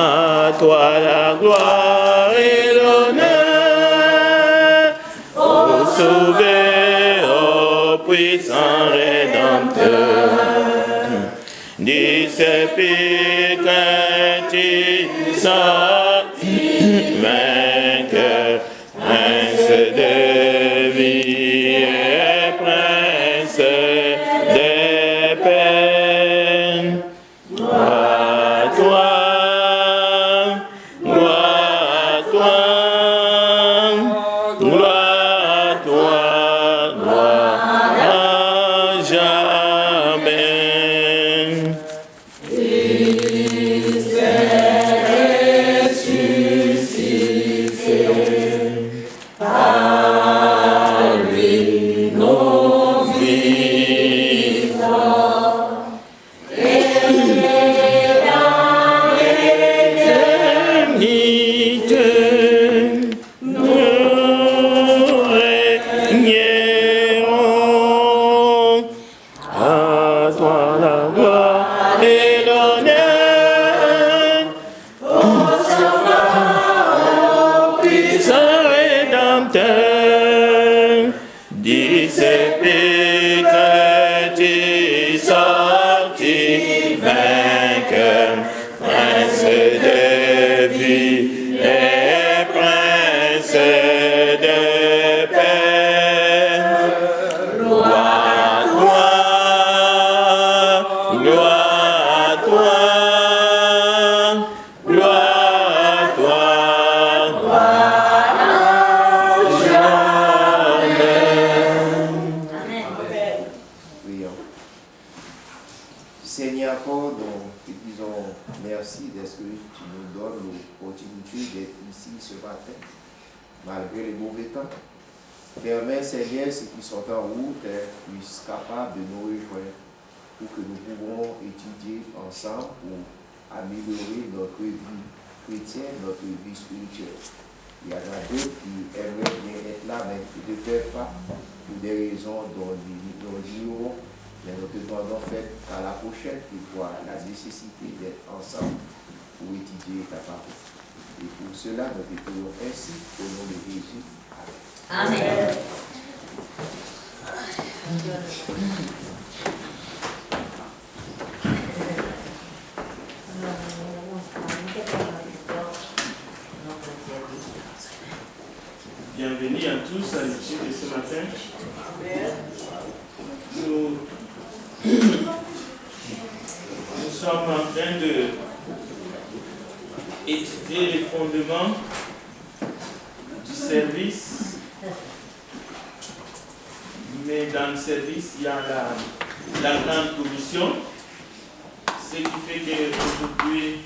À toi la gloire et l'honneur, ô Sauveur, ô puissant Rédempteur. Du sépulcre tu sortis vainqueur, prince de vie et prince de paix. Gloire à toi, gloire à toi, gloire à toi, gloire à jamais. Permets, Seigneur, ceux qui sont en route puissent capables de nous rejoindre pour que nous pouvons étudier ensemble pour améliorer notre vie chrétienne, notre vie spirituelle. Il y en a d'autres qui aimeraient bien être là, mais qui ne peuvent pas pour des raisons dont nous ignorons. Mais nous te demandons fait à la prochaine qui voit la nécessité d'être ensemble pour étudier ta parole. Et pour cela, nous te prions ainsi au nom de Jésus. Amen. Amen. Bienvenue à tous à l'étude de ce matin. Nous sommes en train de étudier les fondements du service. Mais dans le service, il y a la grande commission. Ce qui fait qu'aujourd'hui,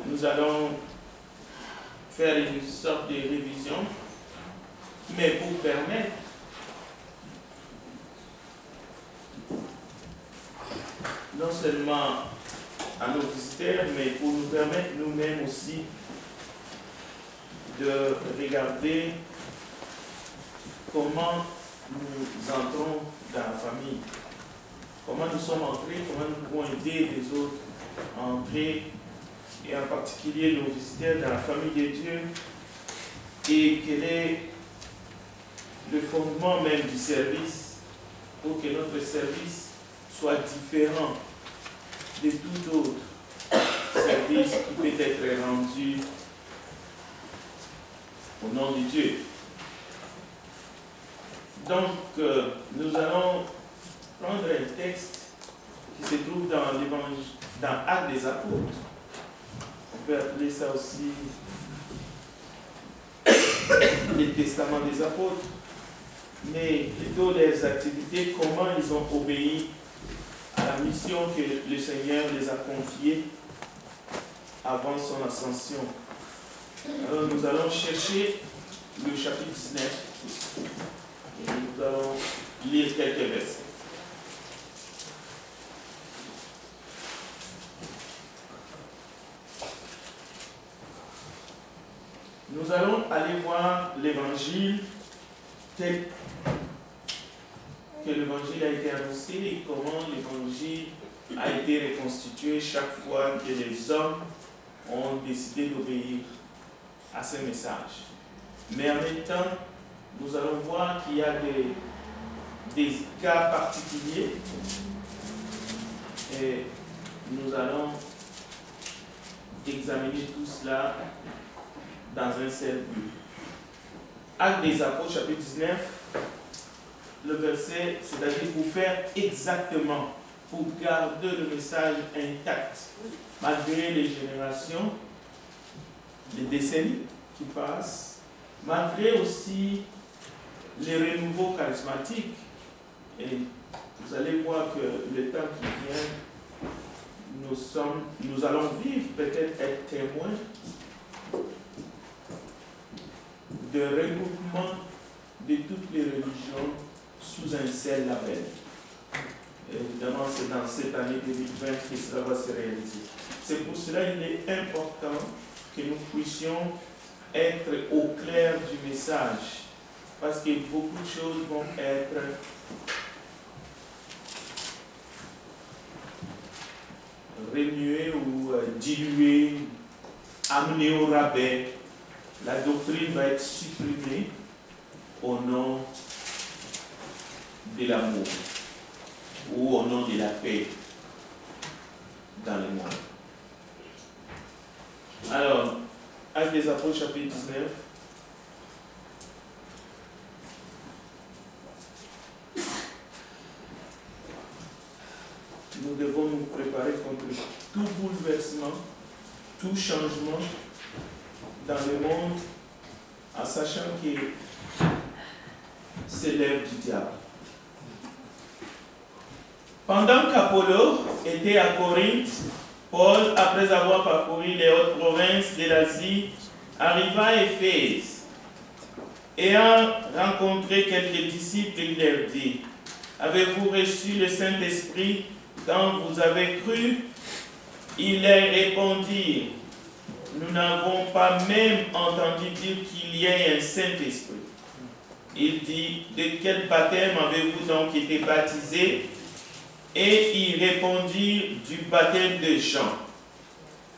nous allons faire une sorte de révision. Mais pour permettre non seulement à nos visiteurs, mais pour nous permettre nous-mêmes aussi de regarder comment nous entrons dans la famille, comment nous sommes entrés, comment nous pouvons aider les autres à entrer, et en particulier nos visiteurs dans la famille de Dieu, et quel est le fondement même du service pour que notre service soit différent de tout autre service qui peut être rendu au nom de Dieu. Donc, nous allons prendre un texte qui se trouve dans l'évangile, dans Actes des Apôtres. On peut appeler ça aussi les testaments des apôtres, mais plutôt les activités, comment ils ont obéi à la mission que le Seigneur les a confiée avant son ascension. Alors nous allons chercher le chapitre 19 et nous allons lire quelques versets. Nous allons aller voir l'évangile tel que l'évangile a été annoncé et comment l'évangile a été reconstitué chaque fois que les hommes ont décidé d'obéir à ce message. Mais en même temps, nous allons voir qu'il y a des cas particuliers et nous allons examiner tout cela dans un seul but. Actes des Apôtres, chapitre 19, le verset, c'est-à-dire pour faire exactement, pour garder le message intact, malgré les générations, les décennies qui passent, malgré aussi les renouveaux charismatiques. Et vous allez voir que le temps qui vient, nous allons vivre, peut-être être témoins de regroupement de toutes les religions sous un seul label. Évidemment, c'est dans cette année 2020 que cela va se réaliser. C'est pour cela qu'il est important que nous puissions être au clair du message, parce que beaucoup de choses vont être remuées ou diluées, amenées au rabais. La doctrine va être supprimée au nom de l'amour ou au nom de la paix dans le monde. Alors, Actes des Apôtres, chapitre 19. Nous devons nous préparer contre tout bouleversement, tout changement dans le monde, en sachant que c'est l'œuvre du diable. Pendant qu'Apollo était à Corinthe, Paul, après avoir parcouru les hautes provinces de l'Asie, arriva à Éphèse. Ayant rencontré quelques disciples, il leur dit: avez-vous reçu le Saint-Esprit quand vous avez cru? Ils leur répondirent: nous n'avons pas même entendu dire qu'il y ait un Saint-Esprit. Il dit: de quel baptême avez-vous donc été baptisés? Et ils répondirent: du baptême de Jean.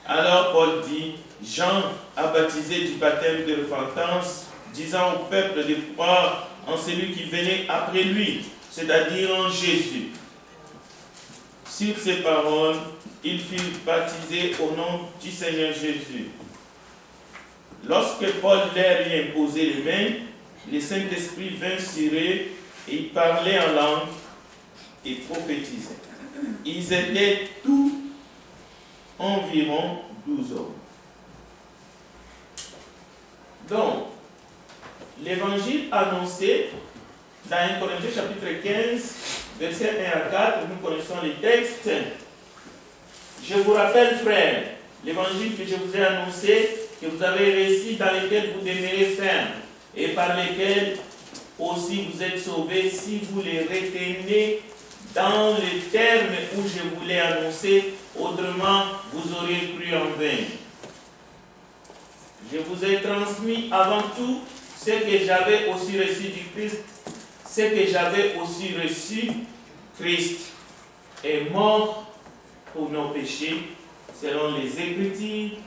Alors Paul dit: Jean a baptisé du baptême de repentance, disant au peuple de croire en celui qui venait après lui, c'est-à-dire en Jésus. Sur ces paroles, ils furent baptisés au nom du Seigneur Jésus. Lorsque Paul leur y imposait les mains, le Saint-Esprit vint sur eux et ils parlaient en langue et prophétisaient. Ils étaient tous environ 12 hommes. Donc, l'évangile annoncé dans 1 Corinthiens chapitre 15, versets 1 à 4, nous connaissons les textes. Je vous rappelle, frères, l'évangile que je vous ai annoncé, que vous avez reçu, dans lequel vous demeurez fermes, et par lesquels aussi vous êtes sauvés, si vous les retenez dans les termes où je vous l'ai annoncé, autrement vous auriez cru en vain. Je vous ai transmis avant tout ce que j'avais aussi reçu du Christ, ce que j'avais aussi reçu. Christ est mort pour nos péchés, selon les Écritures.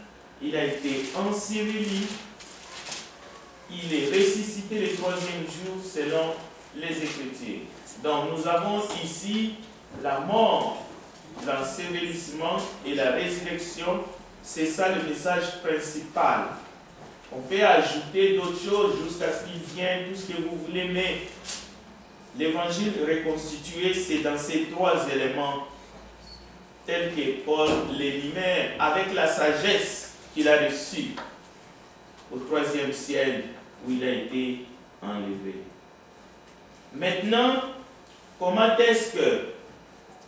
Il a été enseveli. Il est ressuscité le troisième jour, selon les Écritures. Donc nous avons ici la mort, l'ensevelissement et la résurrection. C'est ça le message principal. On peut ajouter d'autres choses jusqu'à ce qu'il vienne, tout ce que vous voulez, mais l'évangile reconstitué, c'est dans ces trois éléments, tels que Paul l'énumère, avec la sagesse qu'il a reçue au troisième ciel où il a été enlevé. Maintenant, comment est-ce que,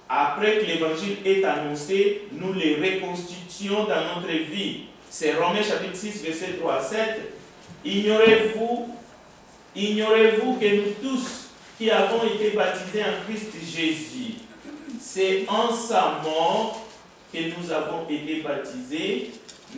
après que l'évangile est annoncé, nous les reconstituons dans notre vie? C'est Romains chapitre 6, verset 3 à 7. Ignorez-vous que nous tous qui avons été baptisés en Christ Jésus, c'est en sa mort que nous avons été baptisés.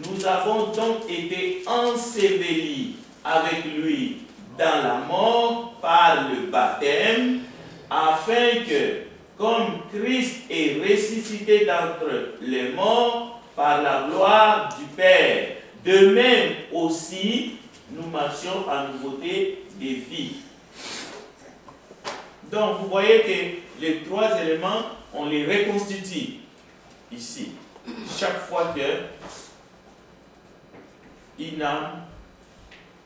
Nous avons donc été ensevelis avec lui dans la mort par le baptême, afin que, comme Christ est ressuscité d'entre les morts par la gloire du Père. De même aussi, nous marchions en nouveauté des vies. Donc, vous voyez que les trois éléments, on les reconstitue ici. Chaque fois que une âme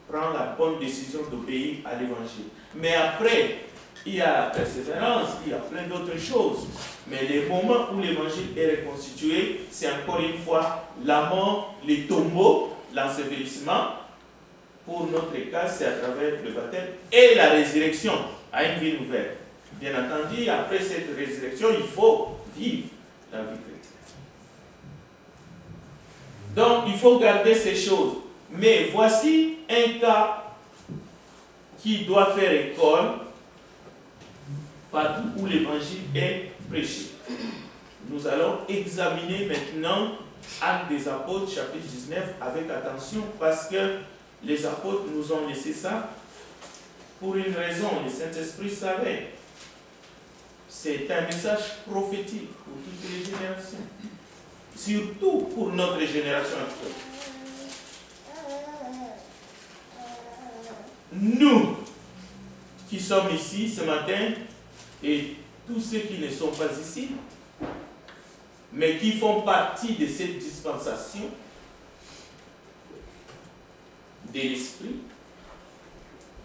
prend la bonne décision d'obéir à l'évangile. Mais après, il y a la persévérance, il y a plein d'autres choses. Mais les moments où l'évangile est reconstitué, c'est encore une fois la mort, les tombeaux, l'ensevelissement. Pour notre cas, c'est à travers le baptême et la résurrection à une vie nouvelle. Bien entendu, après cette résurrection, il faut vivre la vie chrétienne. Donc, il faut garder ces choses. Mais voici un cas qui doit faire école partout où l'évangile est prêché. Nous allons examiner maintenant Actes des Apôtres, chapitre 19, avec attention, parce que les apôtres nous ont laissé ça pour une raison. Le Saint-Esprit savait. C'est un message prophétique pour toutes les générations. Surtout pour notre génération actuelle. Nous qui sommes ici ce matin et tous ceux qui ne sont pas ici, mais qui font partie de cette dispensation de l'Esprit,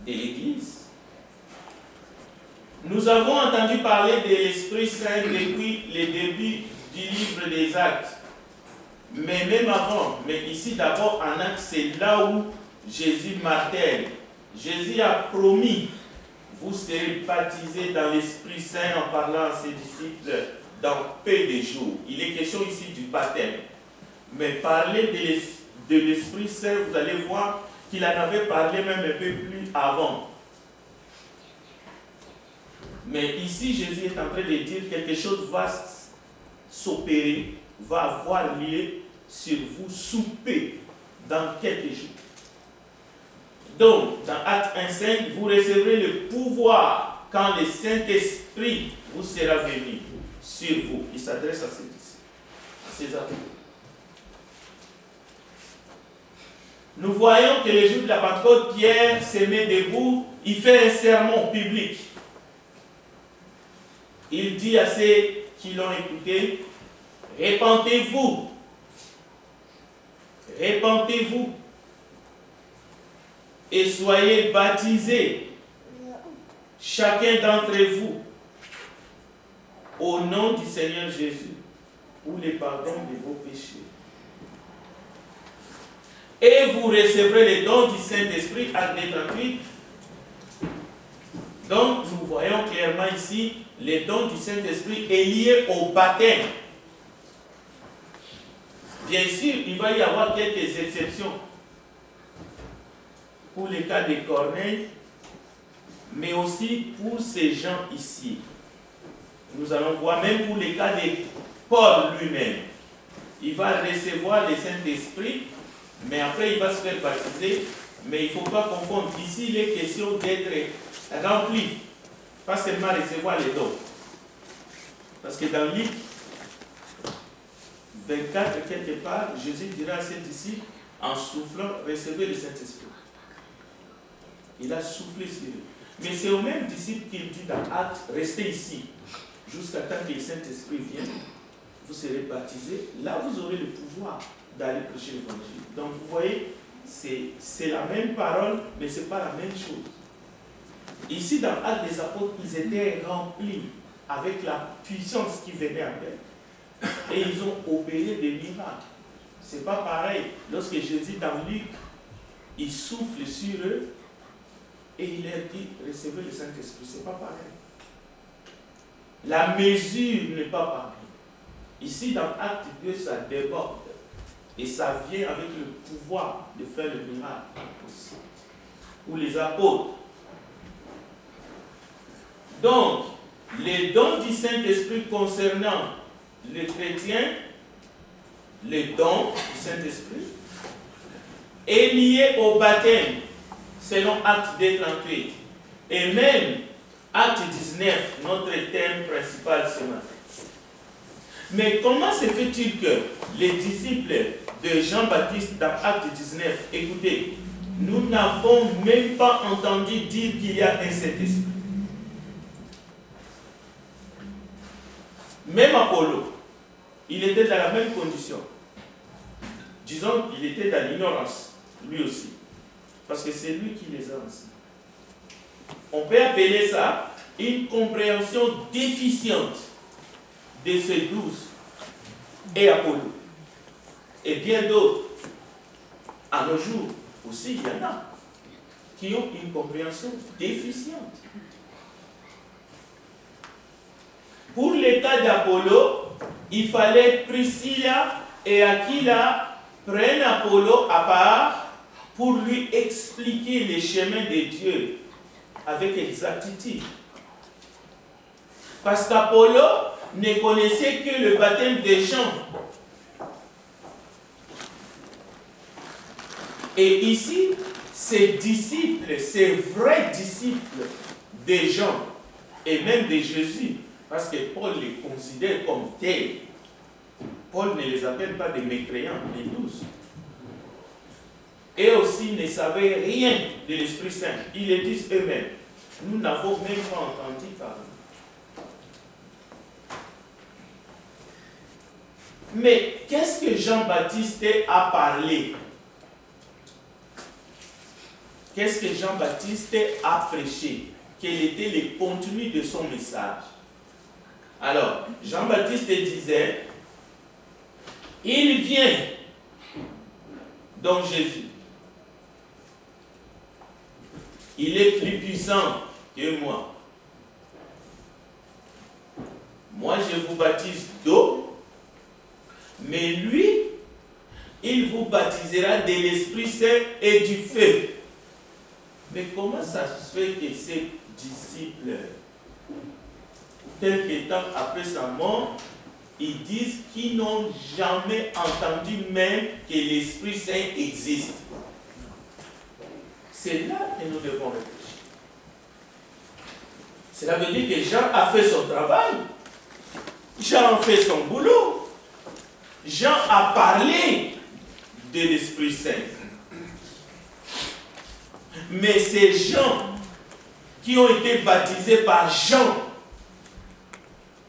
de l'Église. Nous avons entendu parler de l'Esprit Saint depuis le début du livre des Actes. Mais même avant, mais ici d'abord en Actes, c'est là où Jésus martèle. Jésus a promis, vous serez baptisés dans l'Esprit Saint en parlant à ses disciples dans peu de jours. Il est question ici du baptême. Mais parler de l'Esprit Saint, vous allez voir qu'il en avait parlé même un peu plus avant. Mais ici, Jésus est en train de dire quelque chose va s'opérer, va avoir lieu sur vous sous peu dans quelques jours. Donc, dans Actes 1,5, vous recevrez le pouvoir quand le Saint-Esprit vous sera venu sur vous. Il s'adresse à ses disciples, à ses apôtres. Nous voyons que le jour de la Pentecôte, Pierre se met debout, il fait un sermon public. Il dit à ceux qui l'ont écouté, répentez-vous, répentez-vous et soyez baptisés, chacun d'entre vous, au nom du Seigneur Jésus, pour le pardon de vos péchés. Et vous recevrez le don du Saint-Esprit, Acte 38. Donc, nous voyons clairement ici, le don du Saint-Esprit est lié au baptême. Bien sûr, il va y avoir quelques exceptions pour le cas de Corneille, mais aussi pour ces gens ici. Nous allons voir même pour le cas de Paul lui-même. Il va recevoir le Saint-Esprit, mais après il va se faire baptiser. Mais il ne faut pas confondre. Ici, il est question d'être rempli, pas seulement recevoir les dons. Parce que dans Luc 24, quelque part, Jésus dira à ses disciples, en soufflant, recevez le Saint-Esprit. Il a soufflé sur eux. Mais c'est aux mêmes disciples qu'il dit dans Actes, restez ici, jusqu'à temps que le Saint-Esprit vienne, vous serez baptisés, là vous aurez le pouvoir d'aller prêcher l'évangile. Donc vous voyez, c'est la même parole, mais ce n'est pas la même chose. Ici, dans Actes des Apôtres, ils étaient remplis avec la puissance qui venait avec. Et ils ont opéré des miracles. Ce n'est pas pareil. Lorsque Jésus, dans Luc, il souffle sur eux et il leur dit, recevez le Saint-Esprit. Ce n'est pas pareil. La mesure n'est pas pareille. Ici, dans Acte 2, ça déborde. Et ça vient avec le pouvoir de faire le miracle aussi. Ou les apôtres. Donc, les dons du Saint-Esprit concernant les chrétiens, les dons du Saint-Esprit, est lié au baptême, selon Acte 2:38. Et même Acte 19, notre thème principal ce matin. Mais comment se fait-il que les disciples de Jean-Baptiste dans Acte 19, écoutez, nous n'avons même pas entendu dire qu'il y a un Saint-Esprit. Même Apollo, il était dans la même condition. Disons qu'il était dans l'ignorance, lui aussi. Parce que c'est lui qui les a enseigné. On peut appeler ça une compréhension déficiente de ces 12 et Apollo. Et bien d'autres. À nos jours aussi, il y en a qui ont une compréhension déficiente. Pour le cas d'Apollo, il fallait Priscilla et Aquila prennent Apollo à part pour lui expliquer les chemins de Dieu avec exactitude. Parce qu'Apollo ne connaissait que le baptême des Jean. Et ici, ces disciples, ces vrais disciples des Jean et même de Jésus, parce que Paul les considère comme tels. Paul ne les appelle pas des mécréants, les 12. Et aussi ne savaient rien de l'Esprit Saint. Ils le disent eux-mêmes. Nous n'avons même pas entendu parler. Mais qu'est-ce que Jean-Baptiste a parlé? Qu'est-ce que Jean-Baptiste a prêché? Quel était le contenu de son message? Alors, Jean-Baptiste disait, il vient, donc Jésus. Il est plus puissant que moi. Moi, je vous baptise d'eau, mais lui, il vous baptisera de l'Esprit Saint et du feu. Mais comment ça se fait que ces disciples, quelques temps après sa mort, ils disent qu'ils n'ont jamais entendu même que l'Esprit Saint existe? C'est là que nous devons réfléchir. Cela veut dire que Jean a fait son travail. Jean a fait son boulot. Jean a parlé de l'Esprit Saint. Mais ces gens qui ont été baptisés par Jean,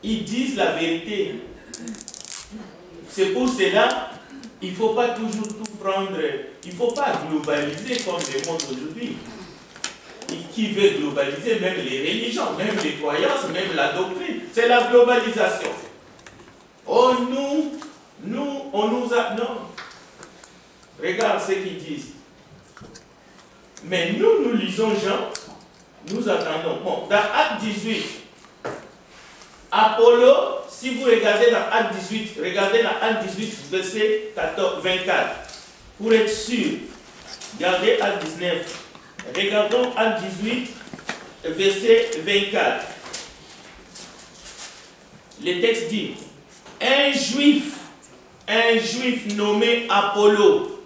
ils disent la vérité. C'est pour cela il ne faut pas toujours tout prendre, il ne faut pas globaliser comme le monde aujourd'hui. Qui veut globaliser même les religions, même les croyances, même la doctrine? C'est la globalisation. Oh, on nous a... Non. Regarde ce qu'ils disent. Mais nous lisons Jean, nous attendons. Bon, dans Acte 18, Apollo, si vous regardez dans Acte 18, regardez dans Acte 18, verset 24, pour être sûr. Regardez Acte 19. Regardons Acte 18, verset 24. Le texte dit, un juif nommé Apollo,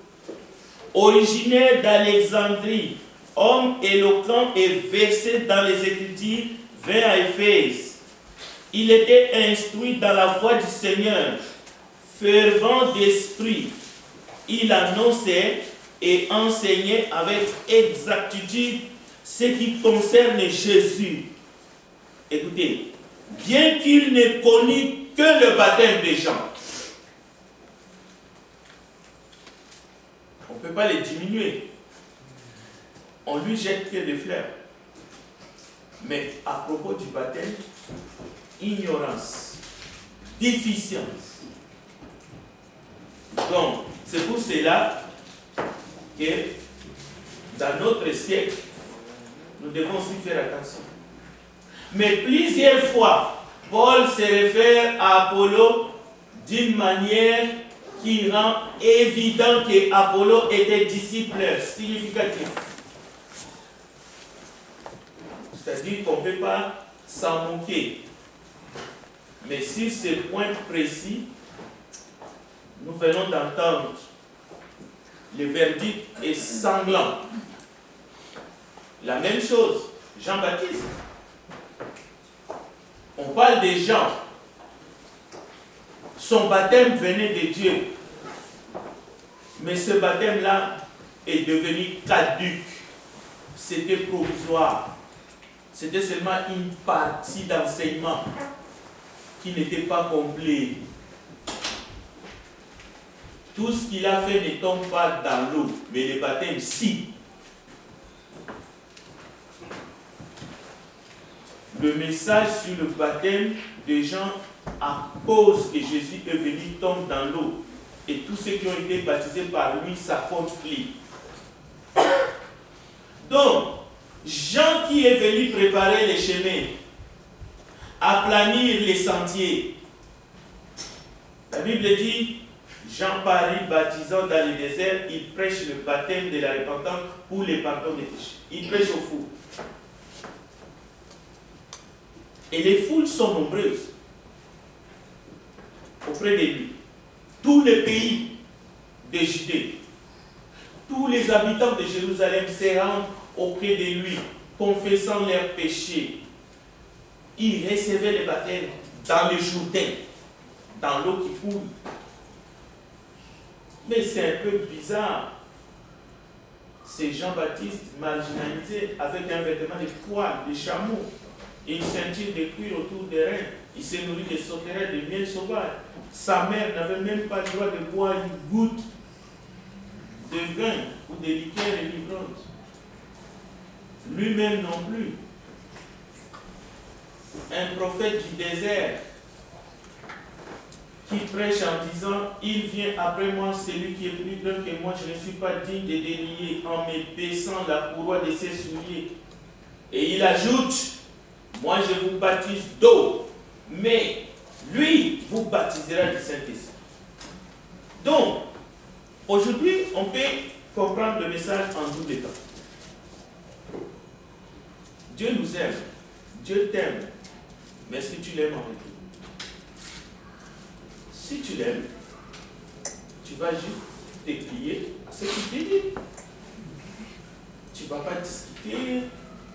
originaire d'Alexandrie, homme éloquent et versé dans les Écritures, vint à Éphèse. Il était instruit dans la voie du Seigneur, fervent d'esprit. Il annonçait et enseignait avec exactitude ce qui concerne Jésus. Écoutez, bien qu'il n'ait connu que le baptême des gens, on ne peut pas les diminuer. On lui jette que des fleurs. Mais à propos du baptême, ignorance, déficience. Donc, c'est pour cela que dans notre siècle, nous devons aussi faire attention. Mais plusieurs fois, Paul se réfère à Apollo d'une manière qui rend évident que Apollo était disciple significatif. C'est-à-dire qu'on ne peut pas s'en moquer. Mais sur ce point précis, nous venons d'entendre le verdict est sanglant. La même chose, Jean-Baptiste. On parle des gens son baptême venait de Dieu. Mais ce baptême-là est devenu caduc. C'était provisoire. C'était seulement une partie d'enseignement qui n'était pas complet. Tout ce qu'il a fait ne tombe pas dans l'eau, mais le baptême, si. Le message sur le baptême des gens, à cause que Jésus est venu, tombe dans l'eau. Et tous ceux qui ont été baptisés par lui s'accomplissent. Donc, Jean qui est venu préparer les chemins, aplanir les sentiers. La Bible dit, Jean Paris baptisant dans le désert, il prêche le baptême de la repentance pour les pardons des péchés. Il prêche au fou. Et les foules sont nombreuses auprès de lui. Tout le pays de Judée, tous les habitants de Jérusalem se rendent auprès de lui, confessant leurs péchés. Ils recevaient le baptême dans le Jourdain, dans l'eau qui coule. Mais c'est un peu bizarre. C'est Jean-Baptiste marginalisé avec un vêtement de poil, de chameau, et une ceinture de cuir autour des reins. Il s'est nourri de sauterelles, de miel sauvage. Sa mère n'avait même pas le droit de boire une goutte de vin ou de liqueur délivrante. Lui-même non plus. Un prophète du désert qui prêche en disant « Il vient après moi, celui qui est plus grand que moi, je ne suis pas digne de délier en me baissant la courroie de ses souliers. » Et il ajoute « Moi je vous baptise d'eau, mais lui vous baptisera du Saint-Esprit. » Donc, aujourd'hui, on peut comprendre le message en double temps. Dieu nous aime, Dieu t'aime, mais est-ce que tu l'aimes en retour? Si tu l'aimes, tu vas juste te plier à ce qu'il te dit. Tu ne vas pas discuter,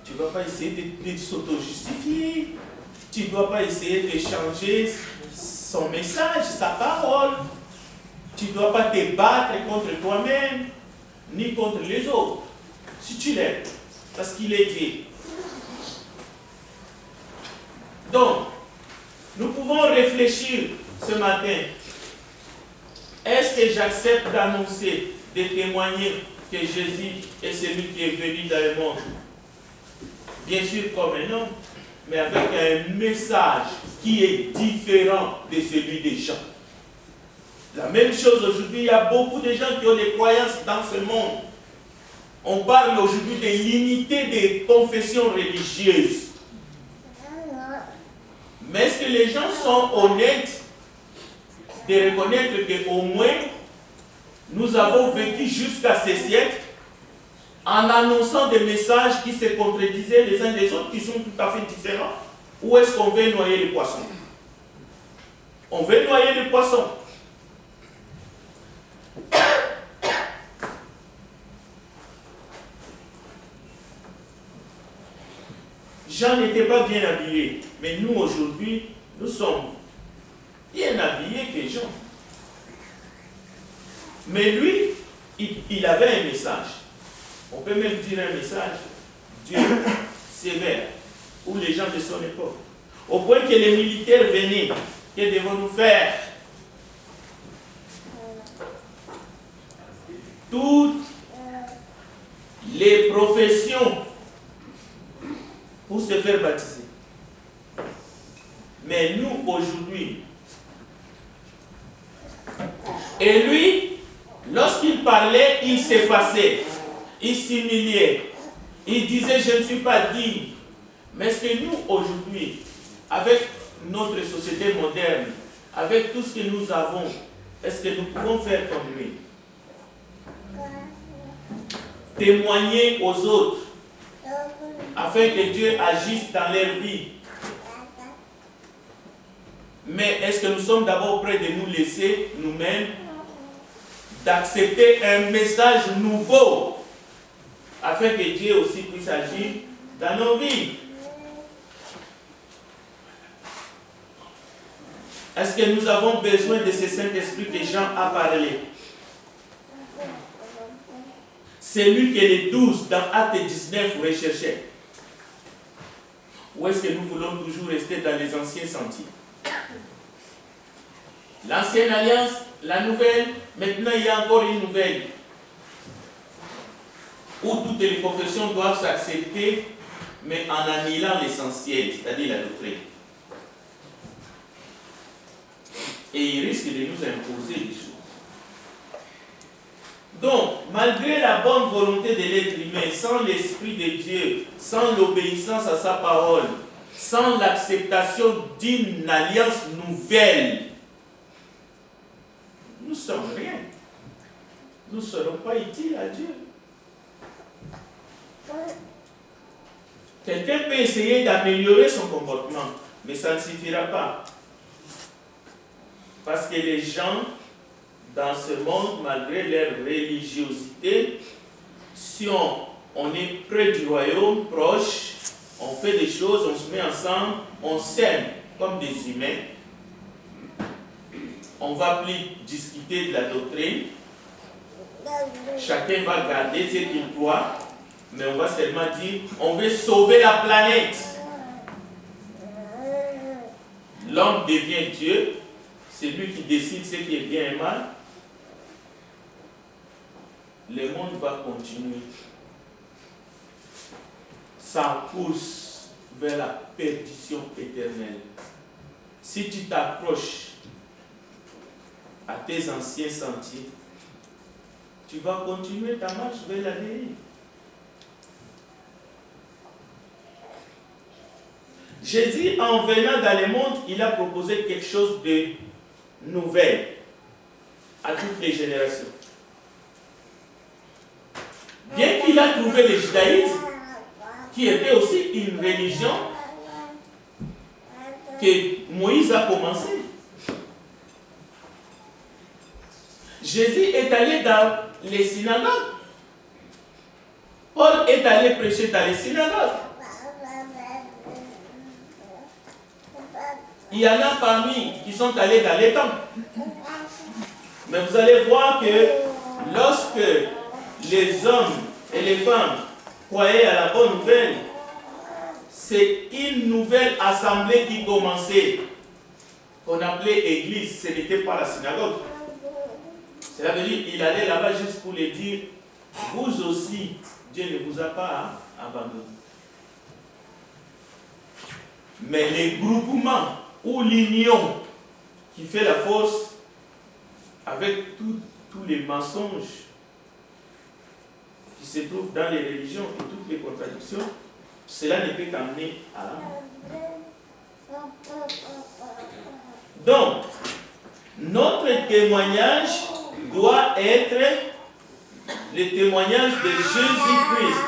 tu ne vas pas essayer de s'auto-justifier, tu ne dois pas essayer de changer son message, sa parole. Tu ne dois pas te battre contre toi-même, ni contre les autres. Si tu l'aimes, parce qu'il est Dieu. Donc, nous pouvons réfléchir ce matin. Est-ce que j'accepte d'annoncer, de témoigner que Jésus est celui qui est venu dans le monde? Bien sûr comme un homme, mais avec un message qui est différent de celui des gens. La même chose aujourd'hui, il y a beaucoup de gens qui ont des croyances dans ce monde. On parle aujourd'hui de l'unité des confessions religieuses. Mais est-ce que les gens sont honnêtes de reconnaître qu'au moins nous avons vécu jusqu'à ces siècles en annonçant des messages qui se contredisaient les uns des autres, qui sont tout à fait différents? Ou est-ce qu'on veut noyer les poissons? On veut noyer les poissons. Jean n'était pas bien habillé, mais nous aujourd'hui, nous sommes bien habillés que Jean. Mais lui, il avait un message. On peut même dire un message dur, sévère, où les gens de son époque. Au point que les militaires venaient, que devons-nous faire? Toutes les professions pour se faire baptiser. Mais nous, aujourd'hui, et lui, lorsqu'il parlait, il s'effaçait, il s'humiliait, il disait « je ne suis pas digne ». Mais est-ce que nous, aujourd'hui, avec notre société moderne, avec tout ce que nous avons, est-ce que nous pouvons faire comme lui? Témoigner aux autres, afin que Dieu agisse dans leur vie. Mais est-ce que nous sommes d'abord prêts de nous laisser nous-mêmes, d'accepter un message nouveau, afin que Dieu aussi puisse agir dans nos vies? Est-ce que nous avons besoin de ce Saint-Esprit que Jean a parlé? C'est lui que les 12 dans Acte 19 recherchaient. Ou est-ce que nous voulons toujours rester dans les anciens sentiers? L'ancienne alliance, la nouvelle, maintenant il y a encore une nouvelle. Où toutes les confessions doivent s'accepter, mais en annihilant l'essentiel, c'est-à-dire la doctrine. Et il risque de nous imposer des choses. Donc, malgré la bonne volonté de l'être humain, sans l'Esprit de Dieu, sans l'obéissance à sa parole, sans l'acceptation d'une alliance nouvelle, nous ne sommes rien. Nous ne serons pas utiles à Dieu. Quelqu'un peut essayer d'améliorer son comportement, mais ça ne suffira pas. Parce que les gens, dans ce monde, malgré leur religiosité, si on est près du royaume, proche, on fait des choses, on se met ensemble, on s'aime comme des humains. On ne va plus discuter de la doctrine. Chacun va garder ce qu'il croit, mais on va seulement dire, on veut sauver la planète. L'homme devient Dieu, c'est lui qui décide ce qui est bien et mal. Le monde va continuer sa course vers la perdition éternelle. Si tu t'approches à tes anciens sentiers, tu vas continuer ta marche vers la dérive. Jésus, en venant dans le monde, il a proposé quelque chose de nouvel à toutes les générations. Bien qu'il a trouvé le judaïsme, qui était aussi une religion que Moïse a commencé. Jésus est allé dans les synagogues. Paul est allé prêcher dans les synagogues. Il y en a parmi qui sont allés dans les temples. Mais vous allez voir que lorsque les hommes et les femmes croyaient à la bonne nouvelle, c'est une nouvelle assemblée qui commençait, qu'on appelait église, ce n'était pas la synagogue. Cela veut dire qu'il allait là-bas juste pour les dire, vous aussi, Dieu ne vous a pas abandonné. Mais les groupements ou l'union qui fait la force avec tous les mensonges qui se trouvent dans les religions et toutes les contradictions, cela ne peut qu'amener à la mort. Donc, notre témoignage doit être le témoignage de Jésus-Christ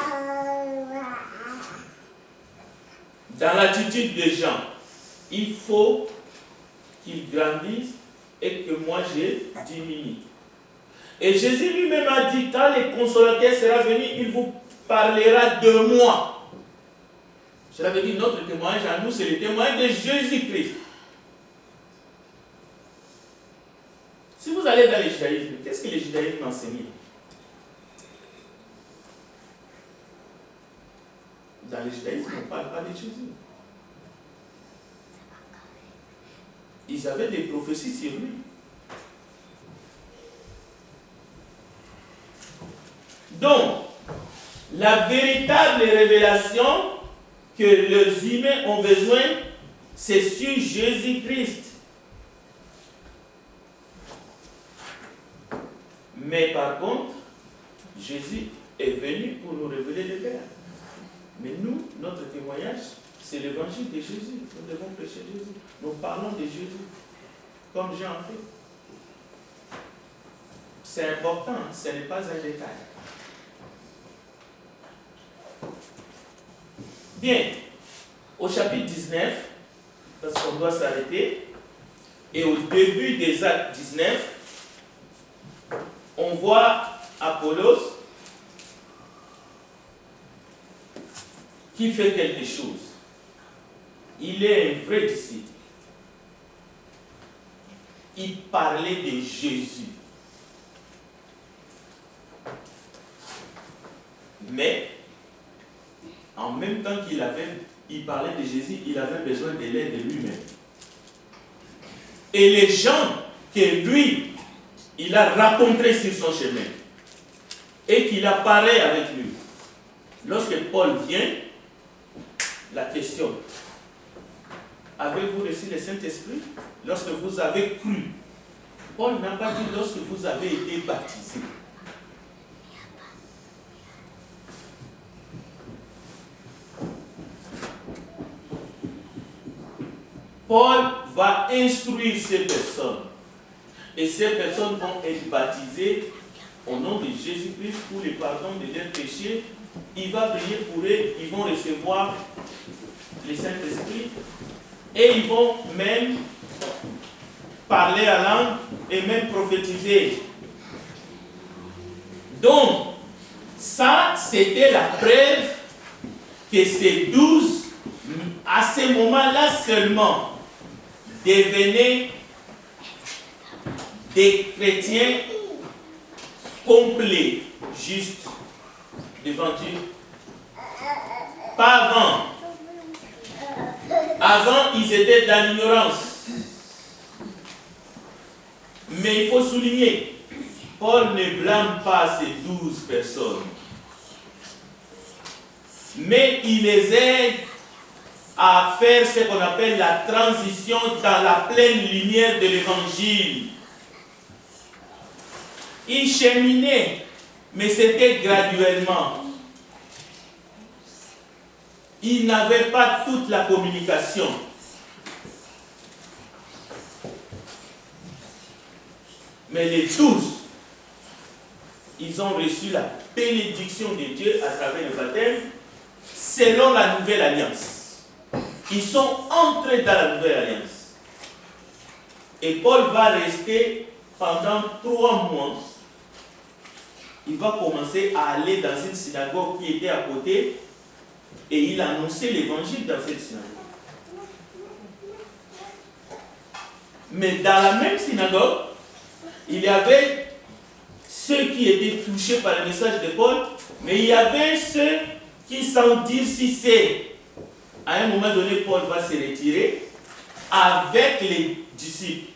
dans l'attitude des gens. Il faut qu'il grandisse et que moi je diminue. Et Jésus lui-même a dit, quand le consolateur sera venu, il vous parlera de moi. Cela veut dire notre témoignage à nous, c'est le témoignage de Jésus-Christ. Si vous allez dans le judaïsme, qu'est-ce que le judaïsme enseignait? Dans le judaïsme, on ne parle pas de Jésus. Ils avaient des prophéties sur lui. Donc, la véritable révélation que les humains ont besoin, c'est sur Jésus-Christ. Mais par contre, Jésus est venu pour nous révéler le Père. Mais nous, notre témoignage, c'est l'évangile de Jésus. Nous devons prêcher Jésus. Nous parlons de Jésus, comme Jean a fait. C'est important, ce n'est pas un détail. Bien, au chapitre 19, parce qu'on doit s'arrêter, et au début des actes 19, on voit Apollos qui fait quelque chose. Il est un vrai disciple. il parlait de Jésus. Mais, en même temps qu'il parlait de Jésus, il avait besoin de l'aide de lui-même. Et les gens que lui, il a rencontrés sur son chemin, et qu'il apparaît avec lui. Lorsque Paul vient, la question, avez-vous reçu le Saint-Esprit lorsque vous avez cru? Paul n'a pas dit lorsque vous avez été baptisé. Paul va instruire ces personnes. Et ces personnes vont être baptisées au nom de Jésus-Christ pour le pardon de leurs péchés. Il va prier pour eux, ils vont recevoir le Saint-Esprit et ils vont même parler à langue et même prophétiser. Donc, ça, c'était la preuve que ces 12, à ce moment-là seulement, devenaient des chrétiens complets, justes, devant Dieu. Pas avant. Avant, ils étaient dans l'ignorance. Mais il faut souligner, Paul ne blâme pas ces 12 personnes. Mais il les aide à faire ce qu'on appelle la transition dans la pleine lumière de l'évangile. Ils cheminaient, mais c'était graduellement. Ils n'avaient pas toute la communication. Mais les 12, ils ont reçu la bénédiction de Dieu à travers le baptême selon la nouvelle alliance. Ils sont entrés dans la nouvelle alliance. Et Paul va rester pendant 3 mois. Il va commencer à aller dans une synagogue qui était à côté et il annonçait l'évangile dans cette synagogue. Mais dans la même synagogue, il y avait ceux qui étaient touchés par le message de Paul, mais il y avait ceux qui, sans dire si c'est, à un moment donné, Paul va se retirer avec les disciples,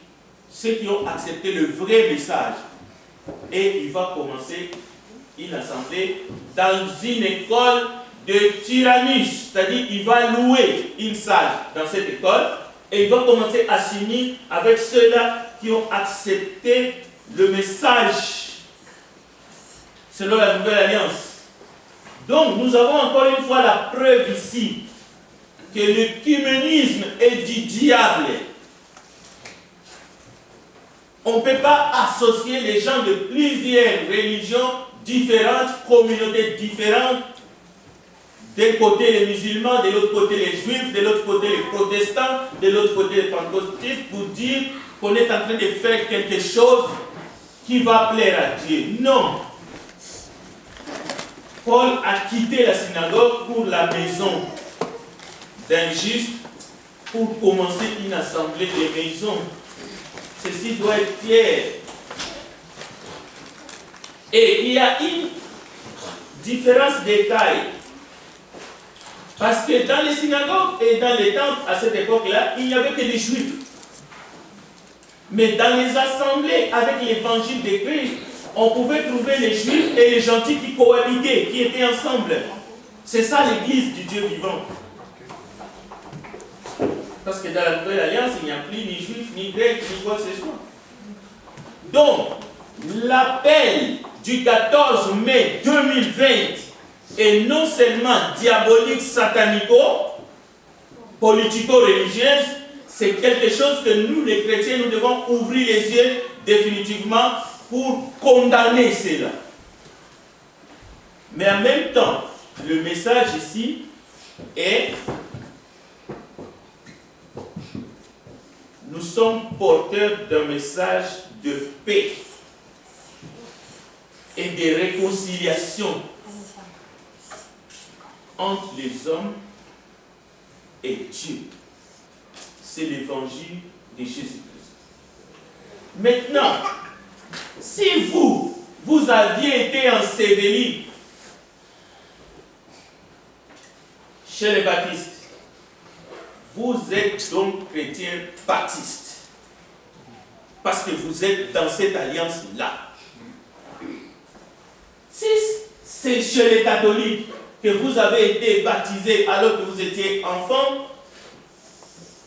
ceux qui ont accepté le vrai message. Et il va commencer une assemblée dans une école de Tyrannus, c'est-à-dire il va louer une salle dans cette école et il va commencer à s'unir avec ceux-là qui ont accepté le message selon la nouvelle alliance. Donc nous avons encore une fois la preuve ici que l'œcuménisme est du diable. On ne peut pas associer les gens de plusieurs religions différentes, communautés différentes. D'un côté les musulmans, de l'autre côté les juifs, de l'autre côté les protestants, de l'autre côté les pentecôtistes, pour dire qu'on est en train de faire quelque chose qui va plaire à Dieu. Non. Paul a quitté la synagogue pour la maison d'un juste pour commencer une assemblée de maisons. Ceci doit être clair. Et il y a une différence de taille. Parce que dans les synagogues et dans les temples, à cette époque-là, il n'y avait que des juifs. Mais dans les assemblées avec l'évangile de Christ, on pouvait trouver les juifs et les gentils qui cohabitaient, qui étaient ensemble. C'est ça l'église du Dieu vivant. Parce que dans la nouvelle alliance, il n'y a plus ni juifs, ni grecs, ni quoi que ce soit. Donc, l'appel du 14 mai 2020 est non seulement diabolique, satanico, politico-religieuse, c'est quelque chose que nous, les chrétiens, nous devons ouvrir les yeux définitivement pour condamner cela. Mais en même temps, le message ici est: nous sommes porteurs d'un message de paix et de réconciliation entre les hommes et Dieu. C'est l'évangile de Jésus-Christ. Maintenant, si vous aviez été enseveli chez les baptistes, vous êtes donc chrétien baptiste. Parce que vous êtes dans cette alliance-là. Si c'est chez les catholiques que vous avez été baptisé alors que vous étiez enfant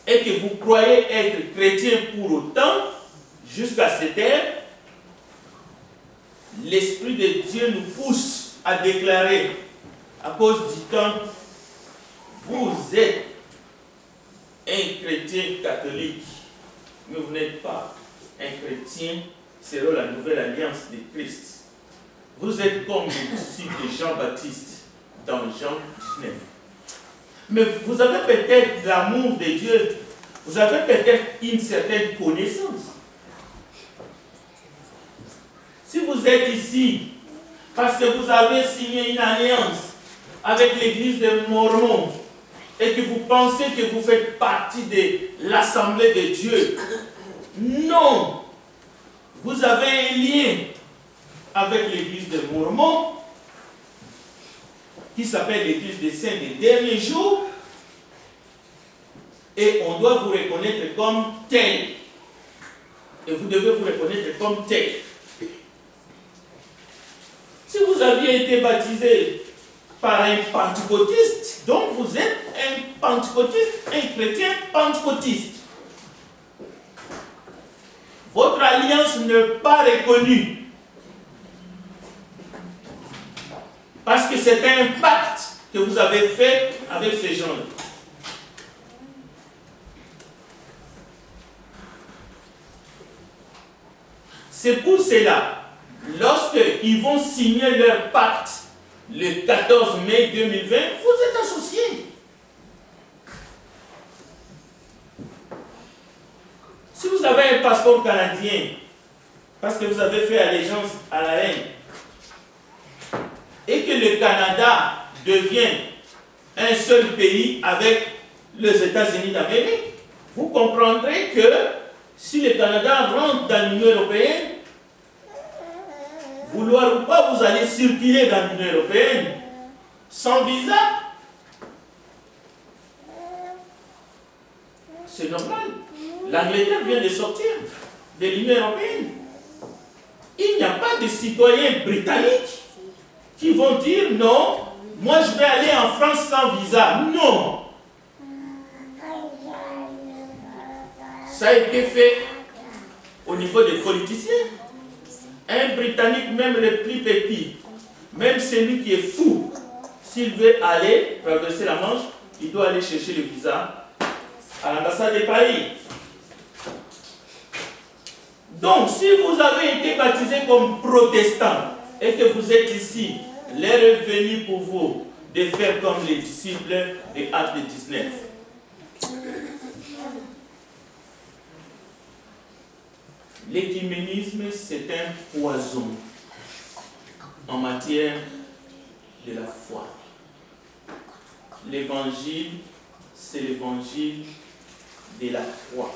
et que vous croyez être chrétien pour autant, jusqu'à cette ère, l'Esprit de Dieu nous pousse à déclarer, à cause du temps, vous êtes un chrétien catholique, mais vous n'êtes pas un chrétien selon la nouvelle alliance de Christ. Vous êtes comme les disciples de Jean-Baptiste dans Jean 19. Mais vous avez peut-être l'amour de Dieu, vous avez peut-être une certaine connaissance. Si vous êtes ici parce que vous avez signé une alliance avec l'église des Mormons et que vous pensez que vous faites partie de l'assemblée de Dieu, non, vous avez un lien avec l'église des Mormons qui s'appelle l'église des saints des derniers jours et on doit vous reconnaître comme tel et vous devez vous reconnaître comme tel. Si vous aviez été baptisé par un pentecôtiste, donc vous êtes un pentecôtiste, un chrétien pentecôtiste. Votre alliance n'est pas reconnue. Parce que c'est un pacte que vous avez fait avec ces gens-là. C'est pour cela, lorsqu'ils vont signer leur pacte le 14 mai 2020, vous êtes associés. Si vous avez un passeport canadien, parce que vous avez fait allégeance à la reine, et que le Canada devient un seul pays avec les États-Unis d'Amérique, vous comprendrez que si le Canada rentre dans l'Union européenne, vouloir ou pas, vous allez circuler dans l'Union européenne sans visa. C'est normal. L'Angleterre vient de sortir de l'Union européenne. Il n'y a pas de citoyens britanniques qui vont dire non, moi je vais aller en France sans visa. Non. Ça a été fait au niveau des politiciens. Un Britannique, même le plus petit, même celui qui est fou, s'il veut aller traverser la Manche, il doit aller chercher le visa à l'ambassade de Paris. Donc, si vous avez été baptisé comme protestant et que vous êtes ici, l'heure est venue pour vous de faire comme les disciples de Actes 19. L'écuménisme, c'est un poison en matière de la foi. L'évangile, c'est l'évangile de la foi.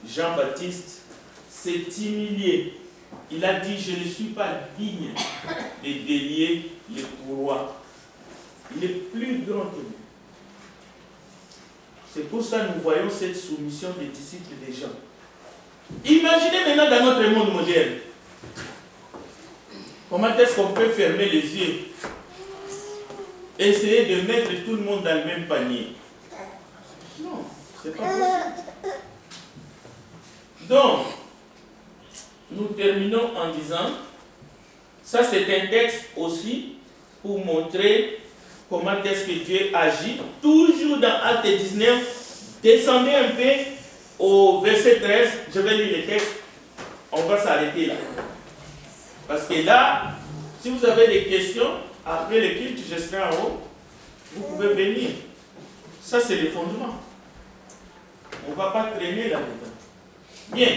Jean-Baptiste s'est humilié. Il a dit, je ne suis pas digne de délier le courroie. Il est plus grand que moi. C'est pour ça que nous voyons cette soumission des disciples des gens. Imaginez maintenant dans notre monde moderne, comment est-ce qu'on peut fermer les yeux et essayer de mettre tout le monde dans le même panier? Non, c'est pas possible. Donc, nous terminons en disant, ça c'est un texte aussi pour montrer comment est-ce que Dieu agit, toujours dans Acte 19. Descendez un peu au verset 13, je vais lire le texte, on va s'arrêter là. Parce que là, si vous avez des questions, après le culte, je serai en haut, vous pouvez venir. Ça c'est le fondement. On ne va pas traîner là-dedans. Bien.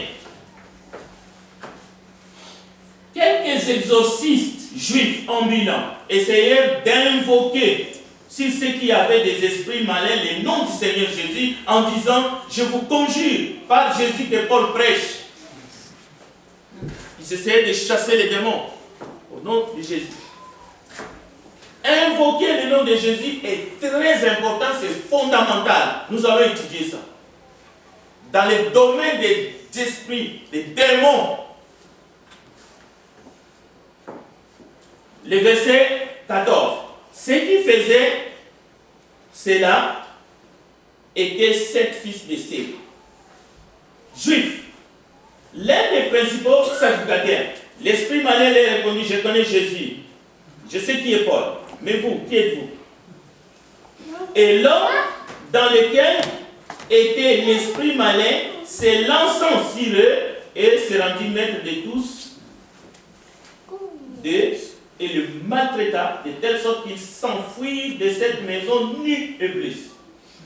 Quelques exorcistes juifs ambulants essayèrent d'invoquer sur ceux qui avaient des esprits malins le nom du Seigneur Jésus en disant, je vous conjure par Jésus que Paul prêche. Ils essayaient de chasser les démons au nom de Jésus. Invoquer le nom de Jésus est très important, c'est fondamental. Nous allons étudier ça. Dans le domaine des esprits, des démons. Le verset 14. Ceux qui faisaient cela étaient 7 fils de Séb, juifs. L'un des principaux sacrificateurs, l'esprit malin leur répondit, je connais Jésus, je sais qui est Paul, mais vous, qui êtes-vous? Et l'homme dans lequel était l'esprit malin s'élançant sur eux et se rendit maître de tous et le maltraita de telle sorte qu'il s'enfuit de cette maison nu et blessé.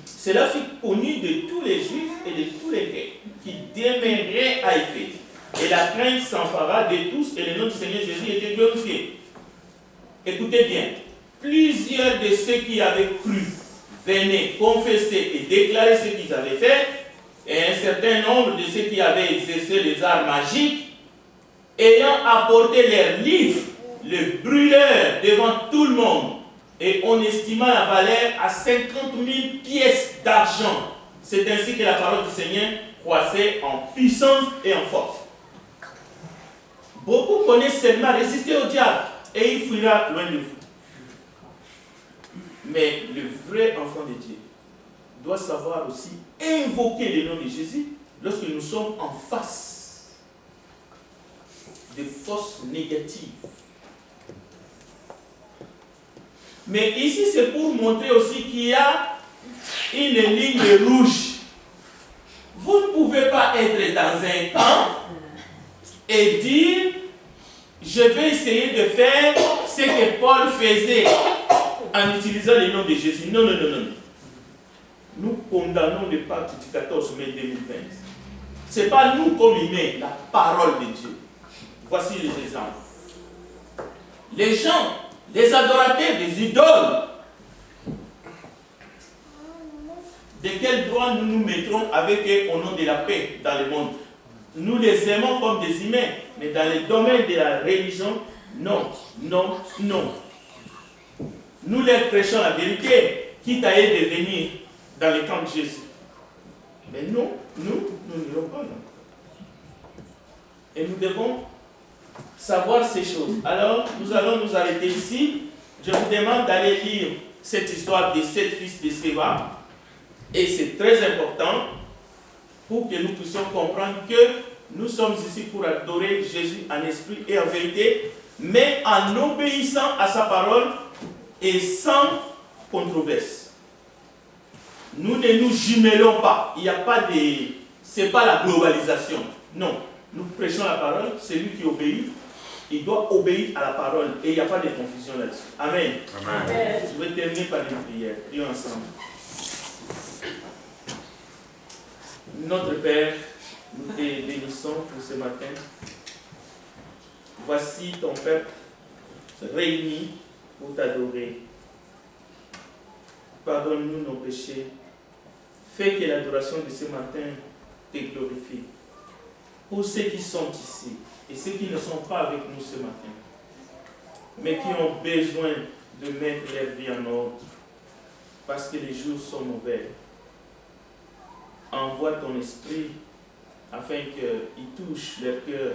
Cela fut connu de tous les Juifs et de tous les Grecs qui demeuraient à Éphèse. Et la crainte s'empara de tous et le nom du Seigneur Jésus était glorifié. Écoutez bien, plusieurs de ceux qui avaient cru venaient confesser et déclarer ce qu'ils avaient fait, et un certain nombre de ceux qui avaient exercé les arts magiques, ayant apporté leurs livres, le brûlèrent devant tout le monde, et on estima la valeur à 50 000 pièces d'argent. C'est ainsi que la parole du Seigneur croissait en puissance et en force. Beaucoup connaissent seulement résister au diable, et il fuira loin de vous. Mais le vrai enfant de Dieu doit savoir aussi invoquer le nom de Jésus lorsque nous sommes en face des forces négatives. Mais ici, c'est pour montrer aussi qu'il y a une ligne rouge. Vous ne pouvez pas être dans un camp et dire, je vais essayer de faire ce que Paul faisait en utilisant le nom de Jésus. Non, non, non, non. Nous condamnons le pacte du 14 mai 2020. Ce n'est pas nous comme humains, la parole de Dieu. Voici les exemples. Les gens, les adorateurs des idoles, de quel droit nous nous mettrons avec eux au nom de la paix dans le monde? Nous les aimons comme des humains, mais dans le domaine de la religion, non, non, non. Nous leur prêchons la vérité, quitte à y devenir dans le camp de Jésus. Mais nous n'irons pas là. Et nous devons savoir ces choses. Alors, nous allons nous arrêter ici. Je vous demande d'aller lire cette histoire des 7 fils de Séba. Et c'est très important pour que nous puissions comprendre que nous sommes ici pour adorer Jésus en esprit et en vérité, mais en obéissant à sa parole et sans controverse. Nous ne nous jumelons pas. Il n'y a pas de... C'est pas la globalisation. Non. Nous prêchons la parole. Celui qui obéit, il doit obéir à la parole. Et il n'y a pas de confusion là-dessus. Amen. Amen. Je vais terminer par une prière. Prions ensemble. Notre Père, nous te bénissons pour ce matin. Voici ton peuple réuni pour t'adorer. Pardonne-nous nos péchés. Fais que l'adoration de ce matin te glorifie. Pour ceux qui sont ici et ceux qui ne sont pas avec nous ce matin, mais qui ont besoin de mettre leur vie en ordre, parce que les jours sont mauvais, envoie ton esprit afin qu'il touche leur cœur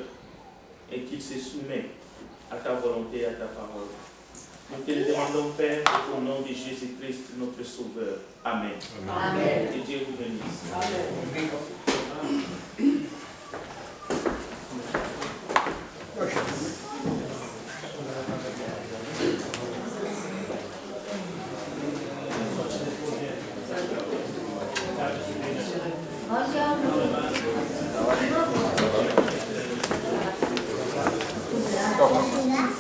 et qu'ils se soumettent à ta volonté et à ta parole. Nous te le demandons, Père, au nom de Jésus-Christ, notre Sauveur. Amen. Amen. Que Dieu vous bénisse. Amen.